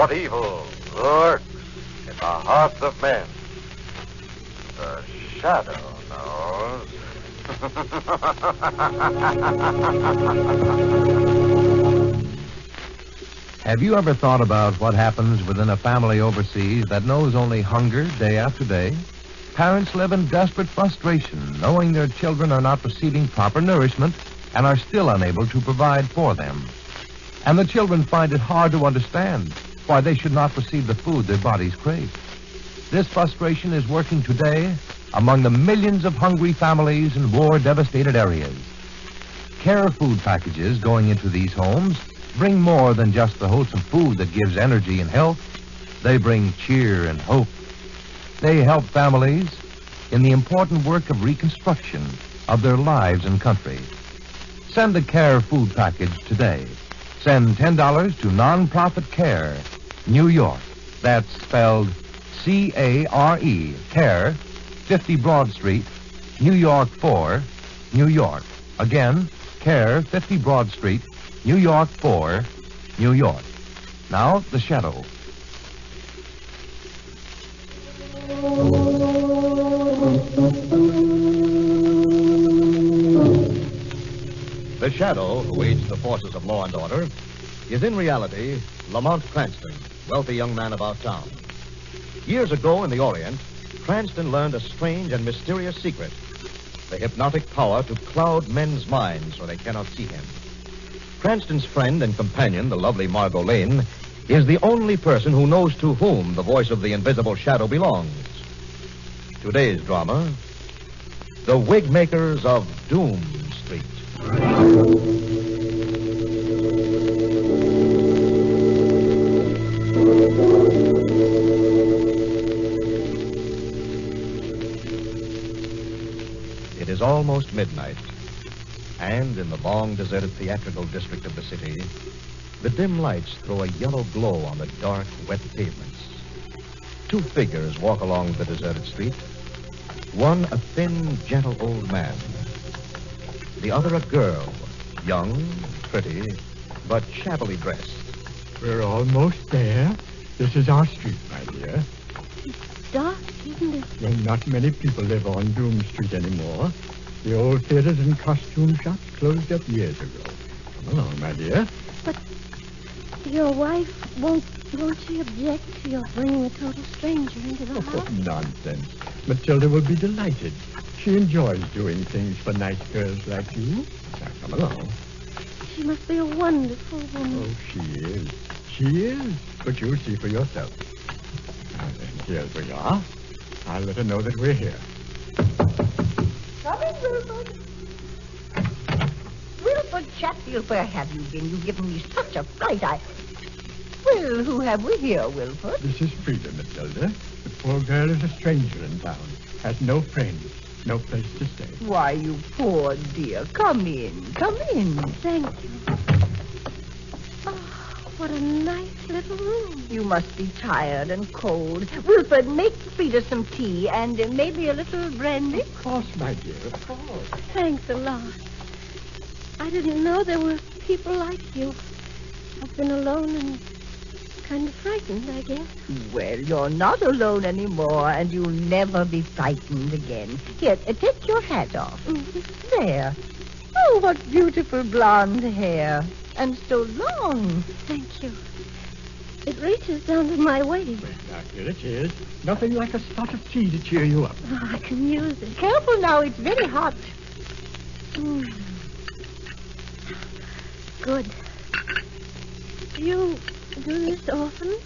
what evil lurks in the hearts of men. The shadow knows. Have you ever thought about what happens within a family overseas that knows only hunger day after day? Parents live in desperate frustration, knowing their children are not receiving proper nourishment and are still unable to provide for them. And the children find it hard to understand why they should not receive the food their bodies crave. This frustration is working today among the millions of hungry families in war-devastated areas. Care food packages going into these homes bring more than just the wholesome food that gives energy and health. They bring cheer and hope. They help families in the important work of reconstruction of their lives and country. Send a Care food package today. Send $10 to Nonprofit Care, New York. That's spelled C-A-R-E, Care, 50 Broad Street, New York 4, New York. Again, Care, 50 Broad Street, New York 4, New York. Now, the shadow. The shadow, who aids the forces of law and order, is in reality Lamont Cranston, wealthy young man about town. Years ago in the Orient, Cranston learned a strange and mysterious secret: the hypnotic power to cloud men's minds so they cannot see him. Cranston's friend and companion, the lovely Margot Lane, is the only person who knows to whom the voice of the invisible shadow belongs. Today's drama, The Wigmakers of Doom Street. It is almost midnight, and in the long, deserted theatrical district of the city, the dim lights throw a yellow glow on the dark, wet pavements. Two figures walk along the deserted street. One, a thin, gentle old man. The other, a girl, young, pretty, but shabbily dressed. We're almost there. This is our street, my dear. It's dark, isn't it? Well, not many people live on Doom Street anymore. The old theaters and costume shops closed up years ago. Come along, my dear. But your wife won't she object to your bringing a total stranger into the house? Nonsense. Matilda will be delighted. She enjoys doing things for nice girls like you. Now, come along. She must be a wonderful woman. Oh, she is. She is. But you'll see for yourself. Now then, here we are. I'll let her know that we're here. Come in, Wilford. Wilford Chatfield, where have you been? You've given me such a fright. Well, who have we here, Wilford? This is Frida, Matilda. The poor girl is a stranger in town. Has no friends, no place to stay. Why, you poor dear. Come in. Come in. Thank you. Oh, what a nice little room. You must be tired and cold. Wilford, make Frida some tea and maybe a little brandy. Of course, my dear, of course. Thanks a lot. I didn't know there were people like you. I've been alone and kind of frightened, I guess. Well, you're not alone anymore, and you'll never be frightened again. Here, take your hat off. Mm-hmm. There. Oh, what beautiful blonde hair. And so long. Thank you. It reaches down to my waist. Well, now, here it is. Nothing like a spot of tea to cheer you up. Oh, I can use it. Careful now, it's very hot. Mm. Good. Do you do this often?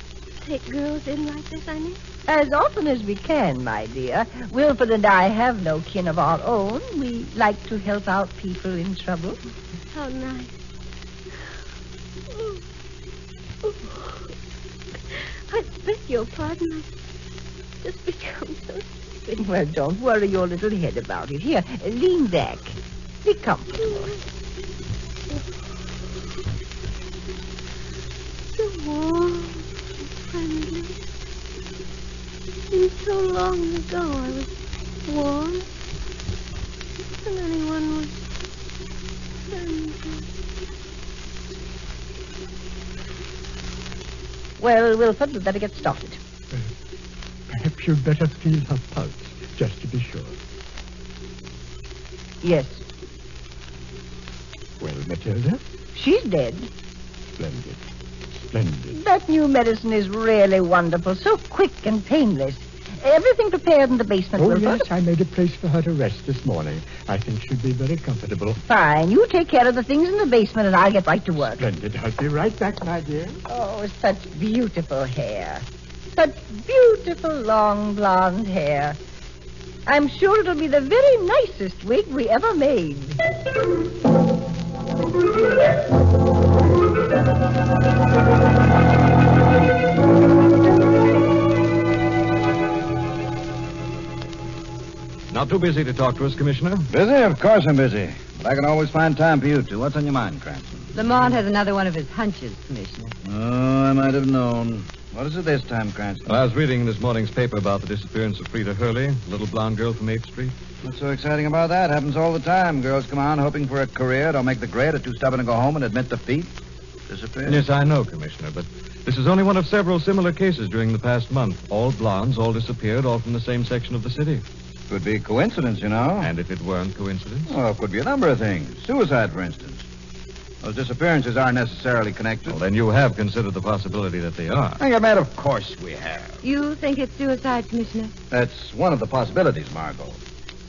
Take girls in like this, I mean? As often as we can, my dear. Wilford and I have no kin of our own. We like to help out people in trouble. How nice. Oh. I beg your pardon. I've just become so stupid. Well, don't worry your little head about it. Here, lean back. Be comfortable. So warm and friendly. And so long ago I was warm. And anyone was friendly. Well, Wilford, we'd better get started. Perhaps you'd better feel her pulse, just to be sure. Yes. Well, Matilda? She's dead. Splendid. Splendid. That new medicine is really wonderful. So quick and painless. Everything prepared in the basement, Oh, Wilford. yes, I made a place for her to rest this morning. I think she'll be very comfortable. Fine. You take care of the things in the basement, and I'll get right to work. Splendid. I'll be right back, my dear. Oh, such beautiful hair. Such beautiful, long, blonde hair. I'm sure it'll be the very nicest wig we ever made. Not too busy to talk to us, Commissioner? Busy? Of course I'm busy. But I can always find time for you two. What's on your mind, Cranston? Lamont has another one of his hunches, Commissioner. Oh, I might have known. What is it this time, Cranston? Well, I was reading in this morning's paper about the disappearance of Frida Hurley, a little blonde girl from 8th Street. What's so exciting about that? Happens all the time. Girls come on hoping for a career, don't make the grade, are too stubborn to go home and admit defeat. Disappear. Yes, I know, Commissioner, but this is only one of several similar cases during the past month. All blondes, all disappeared, all from the same section of the city. Could be coincidence, you know. And if it weren't coincidence? Well, it could be a number of things. Suicide, for instance. Those disappearances aren't necessarily connected. Well, then you have considered the possibility that they are. I admit, of course we have. You think it's suicide, Commissioner? That's one of the possibilities, Margot.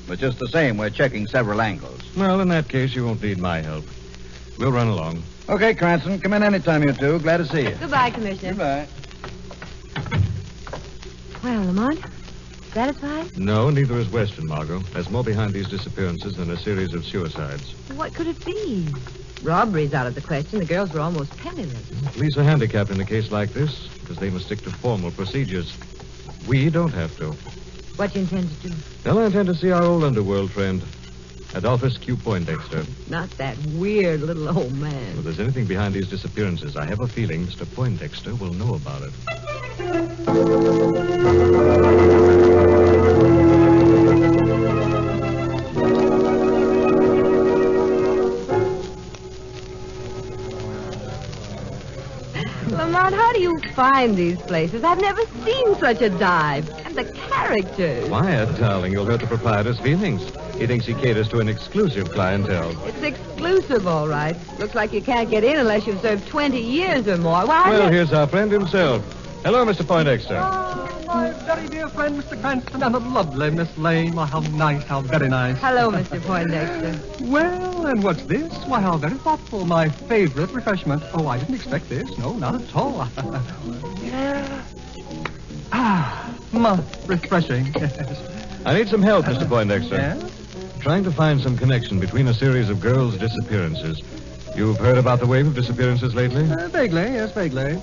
But just the same, we're checking several angles. Well, in that case, you won't need my help. We'll run along. Okay, Cranston, come in anytime, you two. Glad to see you. Goodbye, Commissioner. Goodbye. Well, Lamont, satisfied? No, neither is Weston, Margot. There's more behind these disappearances than a series of suicides. What could it be? Robbery's out of the question. The girls were almost penniless. Police are handicapped in a case like this because they must stick to formal procedures. We don't have to. What do you intend to do? Well, I intend to see our old underworld friend, Adolphus Q. Poindexter. Not that weird little old man. If there's anything behind these disappearances, I have a feeling Mr. Poindexter will know about it. Lamont, how do you find these places? I've never seen such a dive. And the characters. Quiet, darling. You'll hurt the proprietor's feelings. He thinks he caters to an exclusive clientele. It's exclusive, all right. Looks like you can't get in unless you've served 20 years or more. Why? Well, here's our friend himself. Hello, Mr. Poindexter. My very dear friend, Mr. Cranston, and the lovely Miss Lane. Why, how nice, how very nice. Hello, Mr. Poindexter. Well, and what's this? Why, how very thoughtful. My favorite refreshment. Oh, I didn't expect this. No, not at all. Refreshing. Yes. I need some help, Mr. Poindexter. Yeah? Trying to find some connection between a series of girls' disappearances. You've heard about the wave of disappearances lately? Vaguely, yes, vaguely.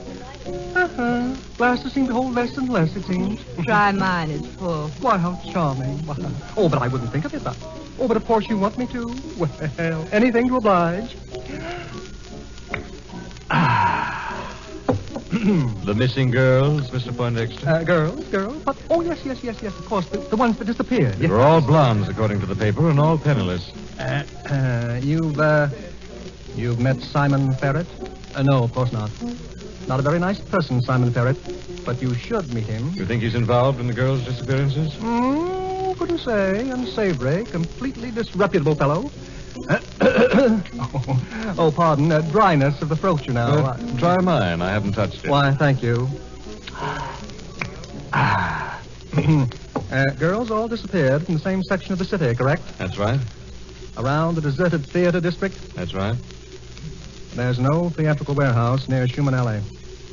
Glasses seem to hold less and less, it seems. Try mine, it's full. Why, how charming. Oh, but I wouldn't think of it. Oh, but of course you want me to. Well, anything to oblige. The missing girls, Mr. Poindexter? Girls? But, oh, yes, of course. The ones that disappeared. They're all blondes, according to the paper, and all penniless. You've met Simon Ferret? No, of course not. Not a very nice person, Simon Ferret, but you should meet him. You think he's involved in the girls' disappearances? Couldn't say. Unsavory, completely disreputable fellow. Pardon. Dryness of the throat, you know. Try mine. I haven't touched it. Why, thank you. Girls all disappeared from the same section of the city, correct? That's right. Around the deserted theater district? That's right. There's no theatrical warehouse near Schumann Alley.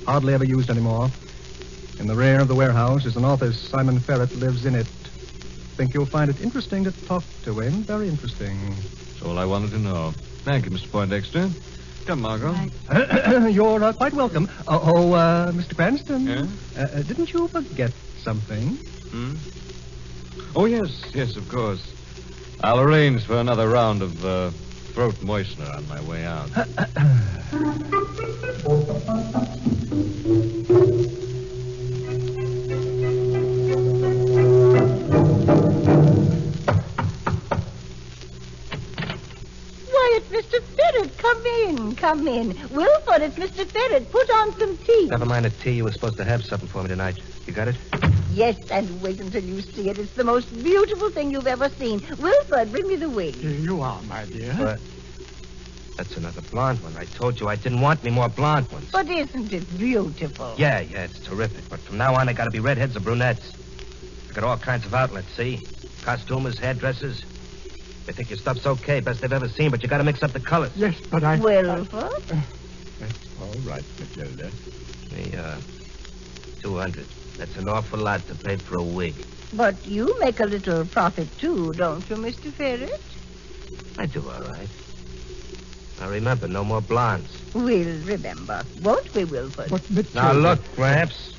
Hardly ever used anymore. In the rear of the warehouse is an office. Simon Ferret lives in it. Think you'll find it interesting to talk to him. Very interesting. That's all I wanted to know. Thank you, Mr. Poindexter. Come, Margot. You're quite welcome. Mr. Cranston. Yeah? Didn't you forget something? Oh, yes, of course. I'll arrange for another round of throat moistener on my way out. Ferret, Mr. Ferret, come in, come in. Wilford, it's Mr. Ferret. Put on some tea. Never mind the tea. You were supposed to have something for me tonight. You got it? Yes, and wait until you see it. It's the most beautiful thing you've ever seen. Wilford, bring me the wig. Here you are, my dear. But that's another blonde one. I told you I didn't want any more blonde ones. But isn't it beautiful? Yeah, it's terrific. But from now on, I gotta be redheads or brunettes. I got all kinds of outlets, see? Costumers, hairdressers. They think your stuff's okay, best they've ever seen, but you gotta mix up the colors. Yes, but I... Wilford? That's all right, Matilda. The, 200. That's an awful lot to pay for a wig. But you make a little profit, too, don't you, Mr. Ferret? I do all right. Now remember, no more blondes. We'll remember, won't we, Wilford? But Matilda... Now look, Gramps.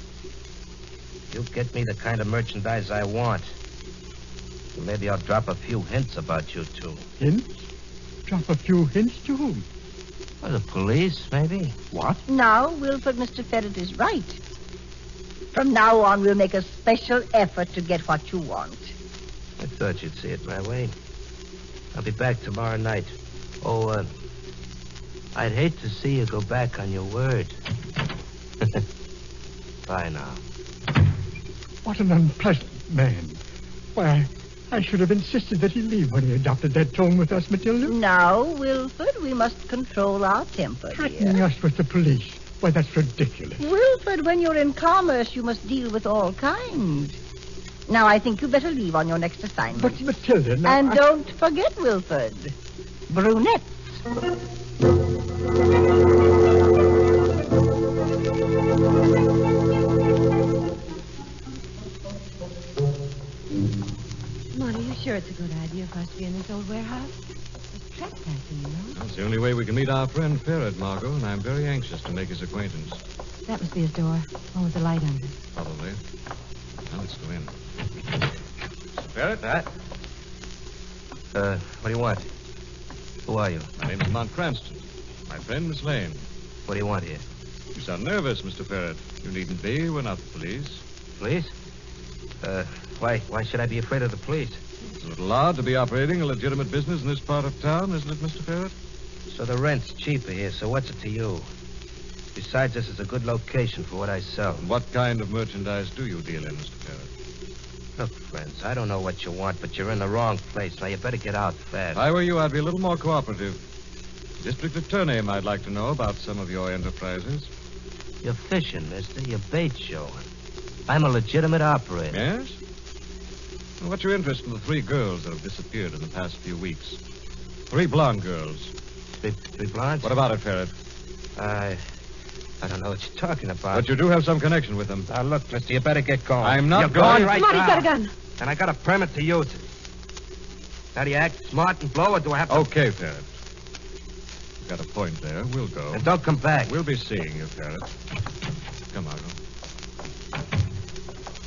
You get me the kind of merchandise I want. And maybe I'll drop a few hints about you two. Hints? Drop a few hints to whom? Or the police, maybe. What? Now, Wilford, Mr. Ferret is right. From now on, we'll make a special effort to get what you want. I thought you'd see it my way. I'll be back tomorrow night. Oh, I'd hate to see you go back on your word. Bye now. What an unpleasant man. Why, I should have insisted that he leave when he adopted that tone with us, Matilda. Now, Wilford, we must control our temper, Threatening dear. us with the police. Why, that's ridiculous. Wilford, when you're in commerce, you must deal with all kinds. Now, I think you better leave on your next assignment. But, Matilda, now... And don't forget, Wilford, brunettes. Mom, are you sure it's a good idea for us to be in this old warehouse? It's trespassing, you know. That's the only way we can meet our friend Ferret, Margot, and I'm very anxious to make his acquaintance. That must be his door. One with the light under. Probably. Now let's go in. Ferret? What do you want? Who are you? My name is Lamont Cranston. My friend, Miss Lane. What do you want here? You sound nervous, Mr. Ferret. You needn't be. We're not the police. Police? Why should I be afraid of the police? It's a little odd to be operating a legitimate business in this part of town, isn't it, Mr. Ferret? So the rent's cheaper here, so what's it to you? Besides, this is a good location for what I sell. And what kind of merchandise do you deal in, Mr. Ferret? Look, friends, I don't know what you want, but you're in the wrong place. Now, you better get out fast. If I were you, I'd be a little more cooperative. District attorney might like to know about some of your enterprises. You're fishing, mister. You're bait showing. I'm a legitimate operator. Yes? Well, what's your interest in the 3 girls that have disappeared in the past few weeks? 3 blonde girls. Three blondes? What about it, Ferret? I don't know what you're talking about. But you do have some connection with them. Now, look, mister, you better get going. I'm not You're going right Marty's now. got a gun. And I got a permit to use it. Now, do you act smart and blow, or do I have to... Okay, Ferret. You've got a point there. We'll go. And don't come back. We'll be seeing you, Ferret. Come, Margot.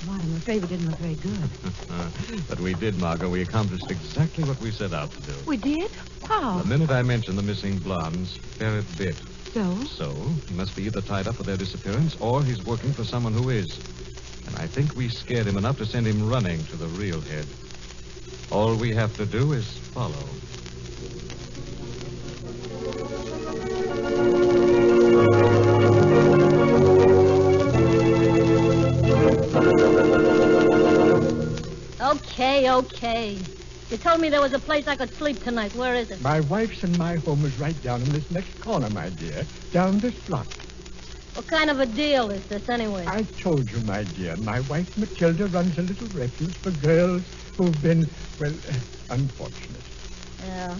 Mom, I'm afraid we didn't look very good. But we did, Margot. We accomplished exactly what we set out to do. We did? How? The minute I mentioned the missing blondes, Ferret bit. So? So, he must be either tied up with their disappearance or he's working for someone who is. And I think we scared him enough to send him running to the real head. All we have to do is follow. Okay. You told me there was a place I could sleep tonight. Where is it? My wife's and my home is right down in this next corner, my dear. Down this block. What kind of a deal is this, anyway? I told you, my dear, my wife Matilda runs a little refuge for girls who've been, well, unfortunate. Yeah,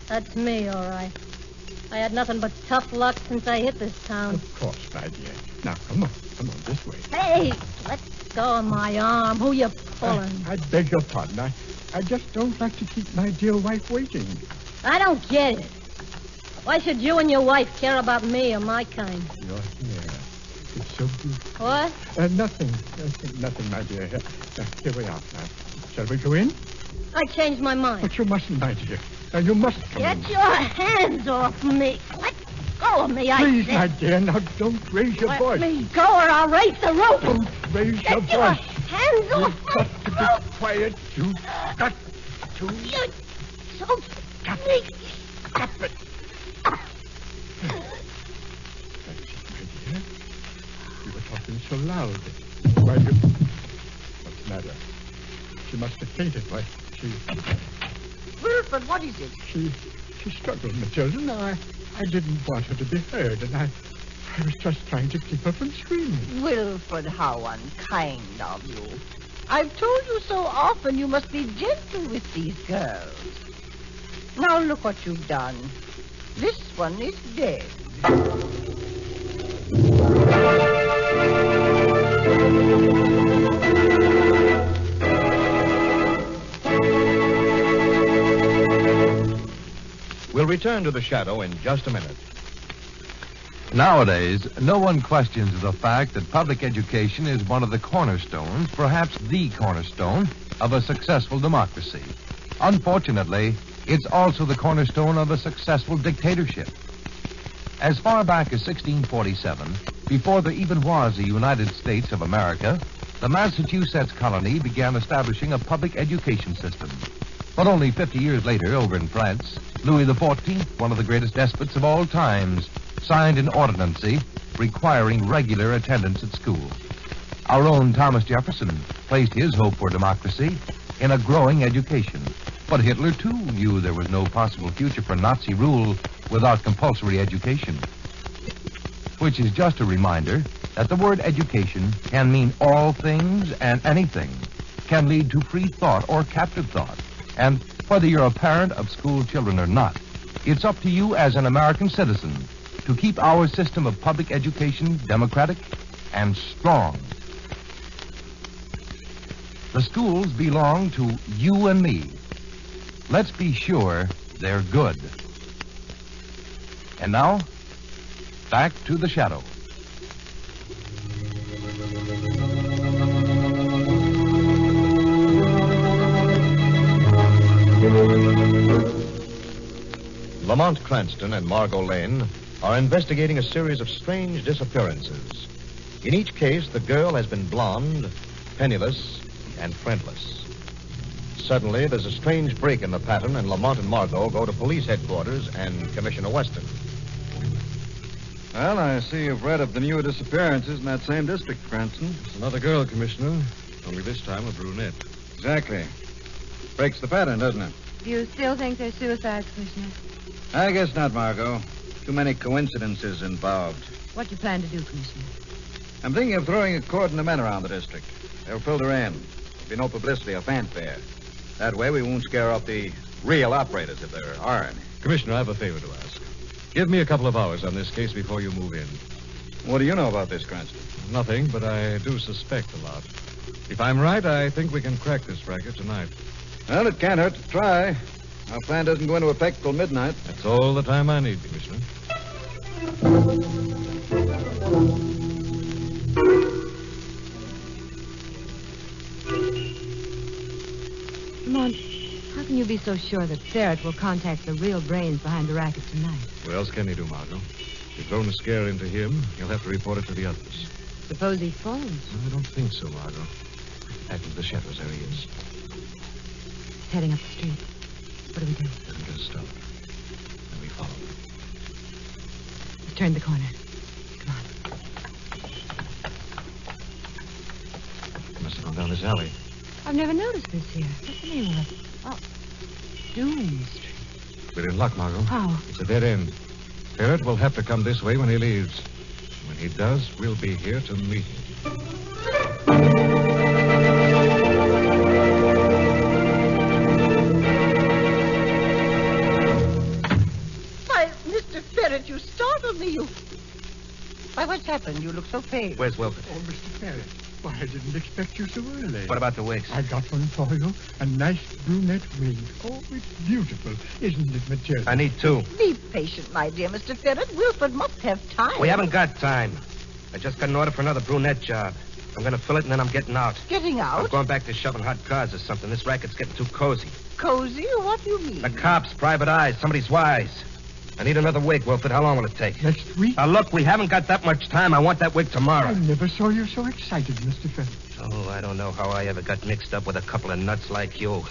that's me, all right. I had nothing but tough luck since I hit this town. Of course, my dear. Now, come on, this way. Hey, let go of my arm. Who you pulling? I beg your pardon. I just don't like to keep my dear wife waiting. I don't get it. Why should you and your wife care about me or my kind? Your hair. It's so beautiful. What? Nothing, my dear. Here we are now. Shall we go in? I changed my mind. But you mustn't, my dear. Now, you must come in. Get your hands off me. Let go of me, I Please, said. my dear, now don't raise your Let voice. me go or I'll raise the roof. Don't raise your Get your voice. hands You've off got me. to be quiet. You've got to You're so sneaky. stop it. so loud? Why, what's the matter? She must have fainted. Why, Wilfred, what is it? She struggled, Matilda. Now, I didn't want her to be heard, and I was just trying to keep her from screaming. Wilfred, how unkind of you. I've told you so often you must be gentle with these girls. Now look what you've done. This one is dead. We'll return to the shadow in just a minute. Nowadays, no one questions the fact that public education is one of the cornerstones, perhaps the cornerstone, of a successful democracy. Unfortunately, it's also the cornerstone of a successful dictatorship. As far back as 1647, before there even was a United States of America, the Massachusetts colony began establishing a public education system. But only 50 years later, over in France, Louis XIV, one of the greatest despots of all times, signed an ordinance requiring regular attendance at school. Our own Thomas Jefferson placed his hope for democracy in a growing education. But Hitler, too, knew there was no possible future for Nazi rule without compulsory education. Which is just a reminder that the word education can mean all things and anything, can lead to free thought or captive thought. And whether you're a parent of school children or not, it's up to you as an American citizen to keep our system of public education democratic and strong. The schools belong to you and me. Let's be sure they're good. And now, back to the shadow. Lamont Cranston and Margot Lane are investigating a series of strange disappearances. In each case, the girl has been blonde, penniless, and friendless. Suddenly, there's a strange break in the pattern, and Lamont and Margot go to police headquarters and Commissioner Weston. Well, I see you've read of the new disappearances in that same district, Cranston. It's another girl, Commissioner, only this time a brunette. Exactly. Breaks the pattern, doesn't it? Do you still think they're suicides, Commissioner? I guess not, Margot. Too many coincidences involved. What do you plan to do, Commissioner? I'm thinking of throwing a cordon of men around the district. They'll filter in. There'll be no publicity or fanfare. That way we won't scare off the real operators, if there are any. Commissioner, I have a favor to ask. Give me a couple of hours on this case before you move in. What do you know about this, Cranston? Nothing, but I do suspect a lot. If I'm right, I think we can crack this racket tonight. Well, it can't hurt to try. Our plan doesn't go into effect till midnight. That's all the time I need, Commissioner. Lamont, how can you be so sure that Ferret will contact the real brains behind the racket tonight? What else can he do, Margot? If you've thrown a scare into him, he'll have to report it to the others. Suppose he phones. No, I don't think so, Margot. Back into the shadows, there he is. He's heading up the street. What do we do? Let him get a start. Then we follow. Let's turn the corner. Come on. He must have gone down this alley. I've never noticed this here. What's the name of it? Oh, Doom Street. We're in luck, Margot. How? It's a dead end. Ferret will have to come this way when he leaves. When he does, we'll be here to meet him. Why, Mr. Ferret, you startled me. Why, what's happened? You look so pale. Where's Wilfred? Oh, Mr. Ferret. Why, I didn't expect you so early. What about the wigs? I got one for you. A nice brunette wig. Oh, it's beautiful. Isn't it, Matilda? I need two. Be patient, my dear Mr. Ferret. Wilfred must have time. We haven't got time. I just got an order for another brunette job. I'm going to fill it, and then I'm getting out. Getting I'm out? going back to shoving hot cars or something. This racket's getting too cozy. Cozy? What do you mean? The cops, private eyes, somebody's wise. I need another wig, Wilfred. How long will it take? Next week? Look, we haven't got that much time. I want that wig tomorrow. I never saw you so excited, Mr. Ferret. Oh, I don't know how I ever got mixed up with a couple of nuts like you.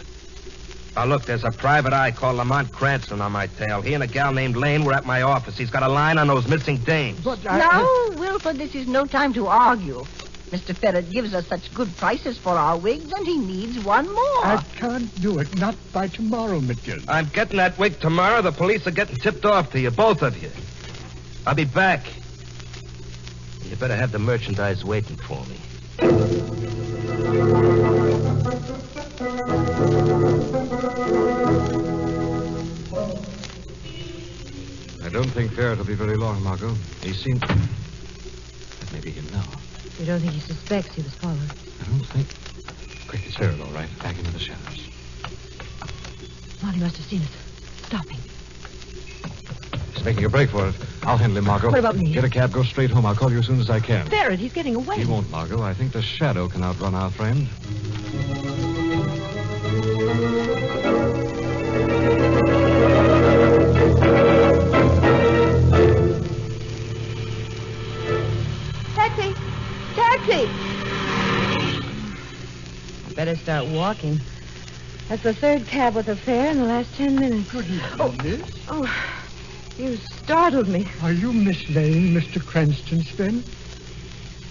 Look, there's a private eye called Lamont Cranston on my tail. He and a gal named Lane were at my office. He's got a line on those missing dames. But Now, Wilfred, this is no time to argue. Mr. Ferret gives us such good prices for our wigs, and he needs one more. I can't do it. Not by tomorrow, Matilda. I'm getting that wig tomorrow. The police are getting tipped off to you, both of you. I'll be back. You better have the merchandise waiting for me. I don't think Ferret will be very long, Margot. He seems... That may be him now. You don't think he suspects he was followed? I don't think... Quick, it's Ferret, all right. Back into the shadows. Molly must have seen us. Stop him. He's making a break for it. I'll handle him, Margot. What about me? Get a cab, go straight home. I'll call you as soon as I can. Ferret, he's getting away. He won't, Margot. I think the shadow can outrun our friend. Taxi! Taxi! I better start walking. That's the third cab with a fare in the last 10 minutes. Good evening, miss. Oh, you startled me. Are you Miss Lane, Mr. Cranston's friend?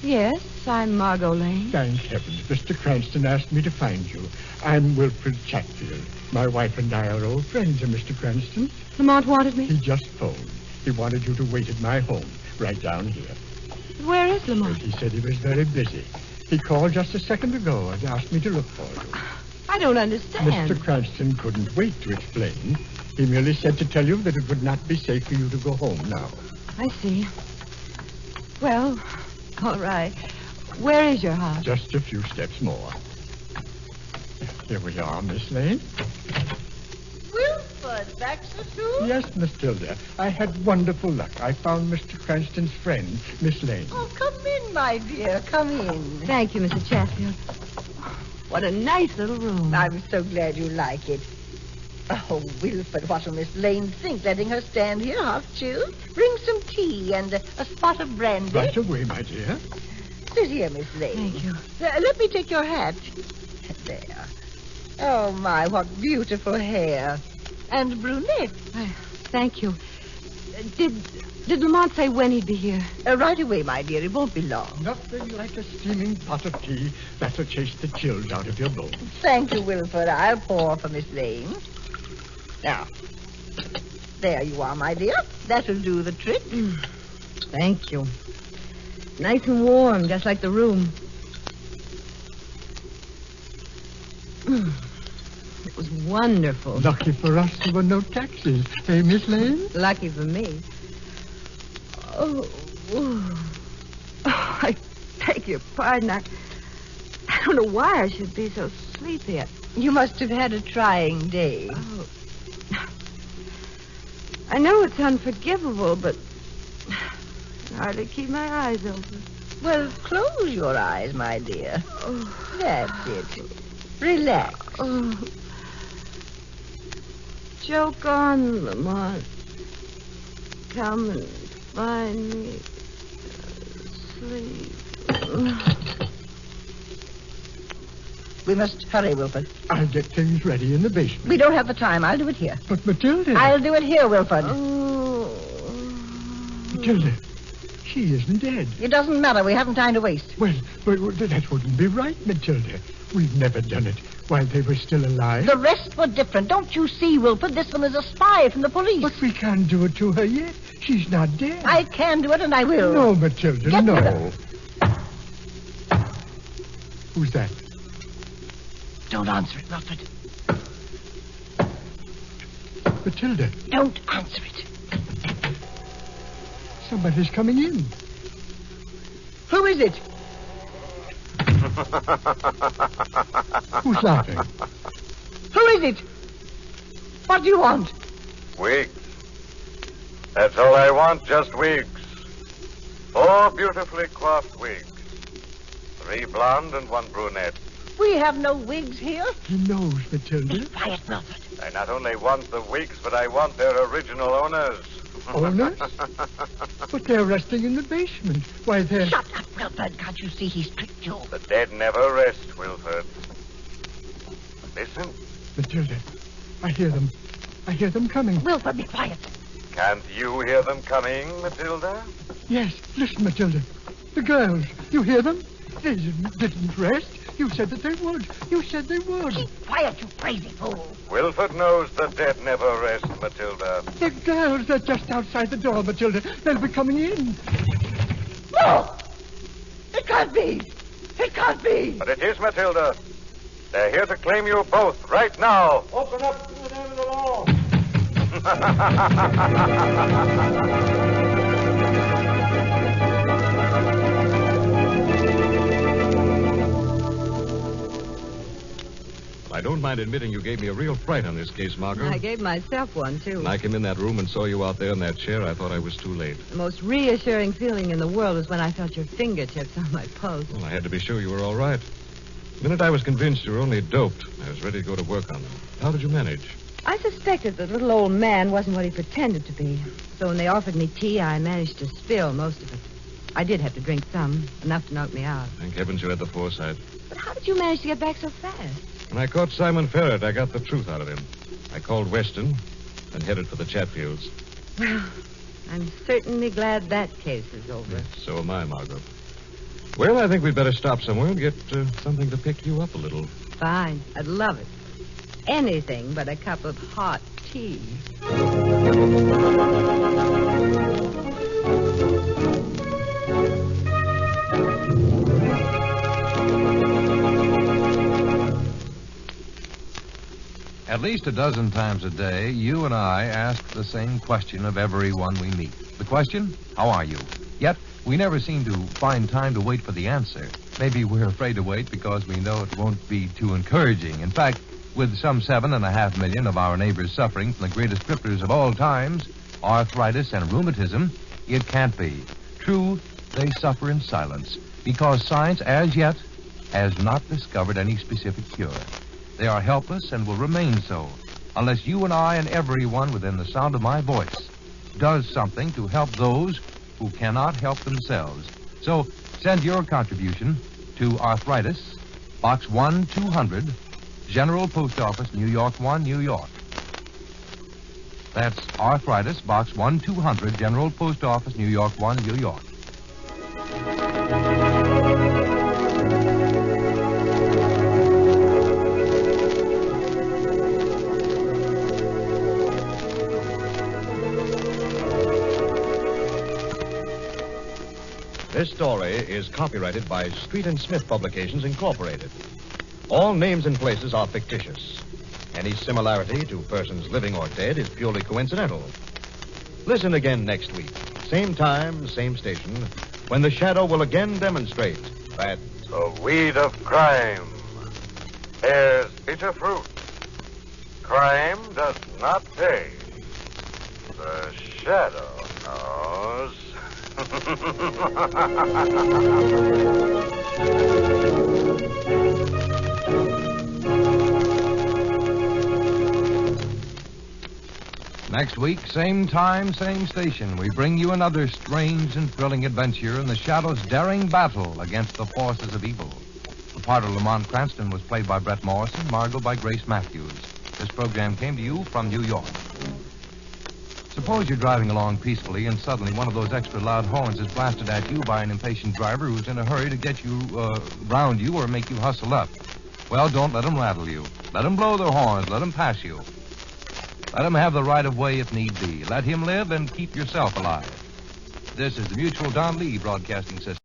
Yes, I'm Margot Lane. Thank heavens. Mr. Cranston asked me to find you. I'm Wilfred Chatfield. My wife and I are old friends of Mr. Cranston. Lamont wanted me? He just phoned. He wanted you to wait at my home, right down here. Where is Lamont? He said he was very busy. He called just a second ago and asked me to look for you. I don't understand. Mr. Cranston couldn't wait to explain. He merely said to tell you that it would not be safe for you to go home now. I see. Well, all right. Where is your house? Just a few steps more. Here we are, Miss Lane. Wilford, back so soon? Yes, Miss Tilda. I had wonderful luck. I found Mr. Cranston's friend, Miss Lane. Oh, come in, my dear. Come in. Thank you, Mr. Chatfield. What a nice little room. I'm so glad you like it. Oh, Wilford, what will Miss Lane think, letting her stand here half-chilled? Bring some tea and a spot of brandy. Right away, my dear. Sit here, Miss Lane. Thank you. Let me take your hat. There. Oh, my, what beautiful hair. And brunette. Thank you. Did Lamont say when he'd be here? Right away, my dear. It won't be long. Nothing like a steaming pot of tea that'll chase the chills out of your bones. Thank you, Wilford. I'll pour for Miss Lane. Now, there you are, my dear. That'll do the trick. Thank you. Nice and warm, just like the room. It was wonderful. Lucky for us there were no taxis. Hey, Miss Lane? Lucky for me. Oh, I beg your pardon. I don't know why I should be so sleepy. You must have had a trying day. Oh. I know it's unforgivable, but I hardly keep my eyes open. Well, close your eyes, my dear. Oh. That's it. Relax. Oh. Joke on, Lamont. Come and find me asleep. We must hurry, Wilford. I'll get things ready in the basement. We don't have the time. I'll do it here. But Matilda... I'll do it here, Wilford. Oh. Matilda, she isn't dead. It doesn't matter. We haven't time to waste. Well, that wouldn't be right, Matilda. We've never done it while they were still alive. The rest were different. Don't you see, Wilford? This one is a spy from the police. But we can't do it to her yet. She's not dead. I can do it, and I will. No, Matilda, Get no. rid of Who's that? Don't answer it, Wilford. Matilda, Don't answer it. somebody's coming in. Who is it? Who's laughing? Who is it? What do you want? Wigs. That's all I want, just wigs. 4 beautifully coiffed wigs. 3 blonde and 1 brunette. We have no wigs here. He knows, Matilda. Be quiet, Wilford. I not only want the wigs, but I want their original owners. Owners? But they're resting in the basement. Why, they're... Shut up, Wilford. Can't you see he's tricked you? The dead never rest, Wilford. Listen. Matilda, I hear them. I hear them coming. Wilford, be quiet. Can't you hear them coming, Matilda? Yes, listen, Matilda. The girls, you hear them? They didn't rest. You said that they would. You said they would. Keep quiet, you crazy fool. Wilford knows the dead never rest, Matilda. The girls are just outside the door, Matilda. They'll be coming in. No! It can't be! It can't be! But it is, Matilda. They're here to claim you both right now. Open up to the end of the law. I don't mind admitting you gave me a real fright on this case, Margot. I gave myself one, too. When I came in that room and saw you out there in that chair, I thought I was too late. The most reassuring feeling in the world was when I felt your fingertips on my pulse. Well, I had to be sure you were all right. The minute I was convinced you were only doped, I was ready to go to work on them. How did you manage? I suspected the little old man wasn't what he pretended to be. So when they offered me tea, I managed to spill most of it. I did have to drink some, enough to knock me out. Thank heavens you had the foresight. But how did you manage to get back so fast? When I caught Simon Ferret, I got the truth out of him. I called Weston and headed for the Chatfields. Well, I'm certainly glad that case is over. So am I, Margot. Well, I think we'd better stop somewhere and get something to pick you up a little. Fine. I'd love it. Anything but a cup of hot tea. At least a dozen times a day, you and I ask the same question of everyone we meet. The question, how are you? Yet, we never seem to find time to wait for the answer. Maybe we're afraid to wait because we know it won't be too encouraging. In fact, with some 7.5 million of our neighbors suffering from the greatest crippers of all times, arthritis and rheumatism, it can't be. True, they suffer in silence because science, as yet, has not discovered any specific cure. They are helpless and will remain so unless you and I and everyone within the sound of my voice does something to help those who cannot help themselves. So send your contribution to Arthritis, Box 1200, General Post Office, New York 1, New York. That's Arthritis, Box 1200, General Post Office, New York 1, New York. This story is copyrighted by Street and Smith Publications, Incorporated. All names and places are fictitious. Any similarity to persons living or dead is purely coincidental. Listen again next week, same time, same station, when the Shadow will again demonstrate that The weed of crime bears bitter fruit. Crime does not pay. The Shadow knows. Next week, same time, same station, we bring you another strange and thrilling adventure in the Shadow's daring battle against the forces of evil. The part of Lamont Cranston was played by Brett Morrison, Margot by Grace Matthews. This program came to you from New York. Suppose you're driving along peacefully and suddenly one of those extra loud horns is blasted at you by an impatient driver who's in a hurry to get you, round you or make you hustle up. Well, don't let them rattle you. Let them blow their horns. Let them pass you. Let him have the right of way if need be. Let him live and keep yourself alive. This is the Mutual Don Lee Broadcasting System.